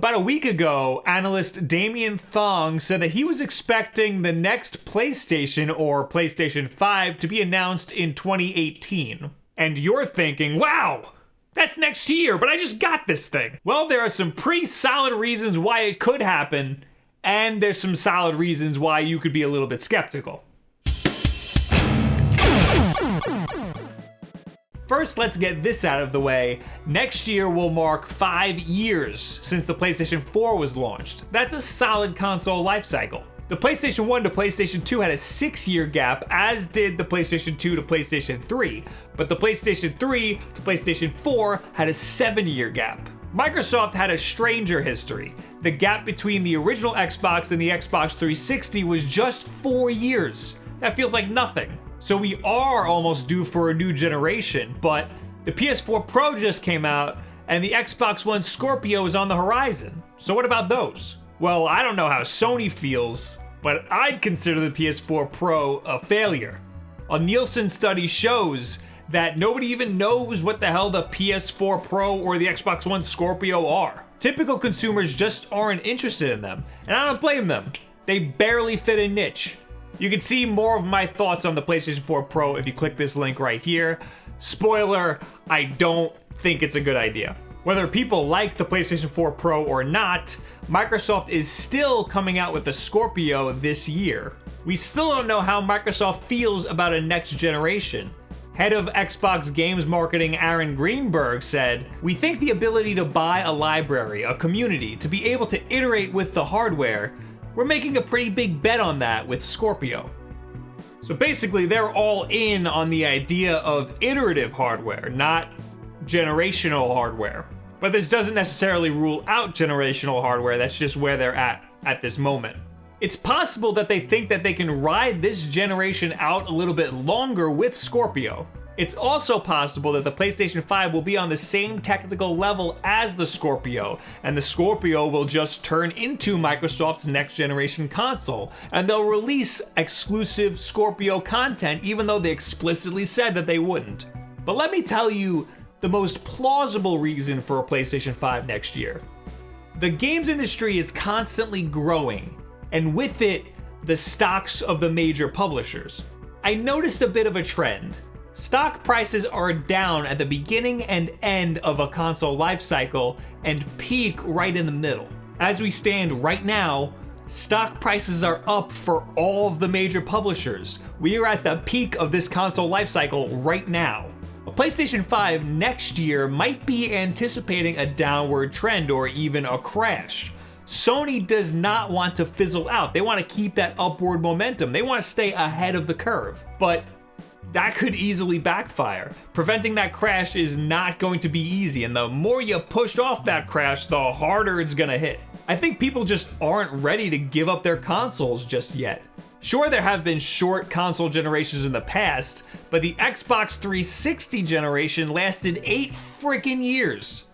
About a week ago, analyst Damien Thong said that he was expecting the next PlayStation or PlayStation 5 to be announced in 2018. And you're thinking, wow, that's next year, but I just got this thing. Well, there are some pretty solid reasons why it could happen, and there's some solid reasons why you could be a little bit skeptical. First, let's get this out of the way. Next year will mark 5 years since the PlayStation 4 was launched. That's a solid console life cycle. The PlayStation 1 to PlayStation 2 had a 6-year gap, as did the PlayStation 2 to PlayStation 3. But the PlayStation 3 to PlayStation 4 had a 7-year gap. Microsoft had a stranger history. The gap between the original Xbox and the Xbox 360 was just 4 years. That feels like nothing. So we are almost due for a new generation, but the PS4 Pro just came out and the Xbox One Scorpio is on the horizon. So what about those? Well, I don't know how Sony feels, but I'd consider the PS4 Pro a failure. A Nielsen study shows that nobody even knows what the hell the PS4 Pro or the Xbox One Scorpio are. Typical consumers just aren't interested in them, and I don't blame them. They barely fit a niche. You can see more of my thoughts on the PlayStation 4 Pro if you click this link right here. Spoiler, I don't think it's a good idea. Whether people like the PlayStation 4 Pro or not, Microsoft is still coming out with the Scorpio this year. We still don't know how Microsoft feels about a next generation. Head of Xbox Games Marketing Aaron Greenberg said, "We think the ability to buy a library, a community, to be able to iterate with the hardware, we're making a pretty big bet on that with Scorpio." So basically, they're all in on the idea of iterative hardware, not generational hardware. But this doesn't necessarily rule out generational hardware, that's just where they're at this moment. It's possible that they think that they can ride this generation out a little bit longer with Scorpio. It's also possible that the PlayStation 5 will be on the same technical level as the Scorpio, and the Scorpio will just turn into Microsoft's next generation console, and they'll release exclusive Scorpio content even though they explicitly said that they wouldn't. But let me tell you the most plausible reason for a PlayStation 5 next year. The games industry is constantly growing, and with it, the stocks of the major publishers. I noticed a bit of a trend. Stock prices are down at the beginning and end of a console life cycle and peak right in the middle. As we stand right now, stock prices are up for all of the major publishers. We are at the peak of this console life cycle right now. A PlayStation 5 next year might be anticipating a downward trend or even a crash. Sony does not want to fizzle out. They want to keep that upward momentum. They want to stay ahead of the curve. But that could easily backfire. Preventing that crash is not going to be easy, and the more you push off that crash, the harder it's gonna hit. I think people just aren't ready to give up their consoles just yet. Sure, there have been short console generations in the past, but the Xbox 360 generation lasted 8 freaking years.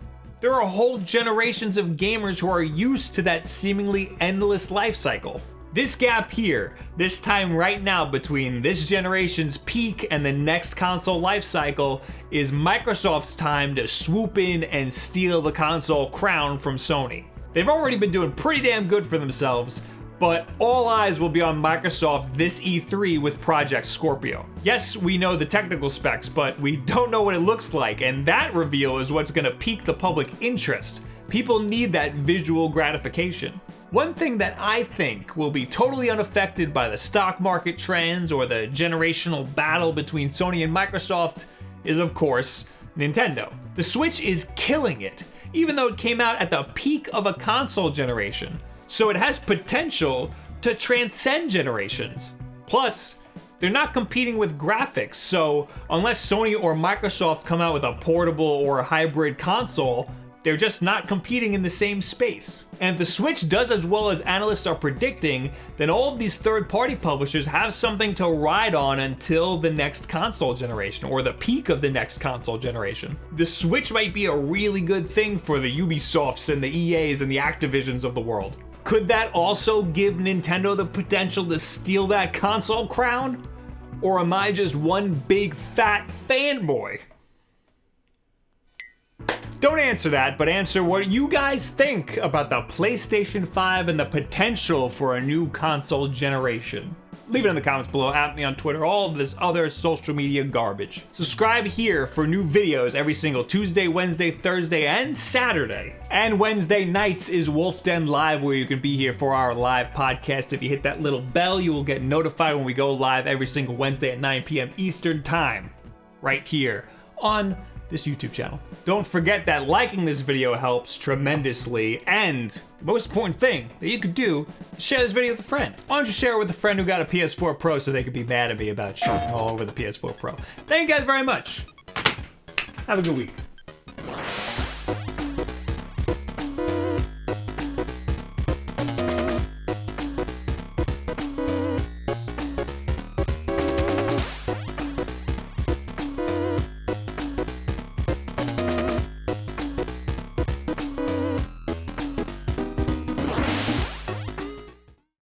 There are whole generations of gamers who are used to that seemingly endless life cycle. This gap here, this time right now between this generation's peak and the next console life cycle, is Microsoft's time to swoop in and steal the console crown from Sony. They've already been doing pretty damn good for themselves, but all eyes will be on Microsoft this E3 with Project Scorpio. Yes, we know the technical specs, but we don't know what it looks like, and that reveal is what's gonna pique the public interest. People need that visual gratification. One thing that I think will be totally unaffected by the stock market trends or the generational battle between Sony and Microsoft is, of course, Nintendo. The Switch is killing it, even though it came out at the peak of a console generation. So it has potential to transcend generations. Plus, they're not competing with graphics, so unless Sony or Microsoft come out with a portable or hybrid console, they're just not competing in the same space. And if the Switch does as well as analysts are predicting, then all of these third-party publishers have something to ride on until the next console generation, or the peak of the next console generation. The Switch might be a really good thing for the Ubisofts and the EAs and the Activisions of the world. Could that also give Nintendo the potential to steal that console crown? Or am I just one big fat fanboy? Don't answer that, but answer what you guys think about the PlayStation 5 and the potential for a new console generation. Leave it in the comments below, at me on Twitter, all of this other social media garbage. Subscribe here for new videos every single Tuesday, Wednesday, Thursday, and Saturday. And Wednesday nights is Wulff Den Live, where you can be here for our live podcast. If you hit that little bell, you will get notified when we go live every single Wednesday at 9 p.m. Eastern Time, right here on this YouTube channel. Don't forget that liking this video helps tremendously, and the most important thing that you could do is share this video with a friend. Why don't you share it with a friend who got a PS4 Pro so they could be mad at me about shooting all over the PS4 Pro. Thank you guys very much. Have a good week.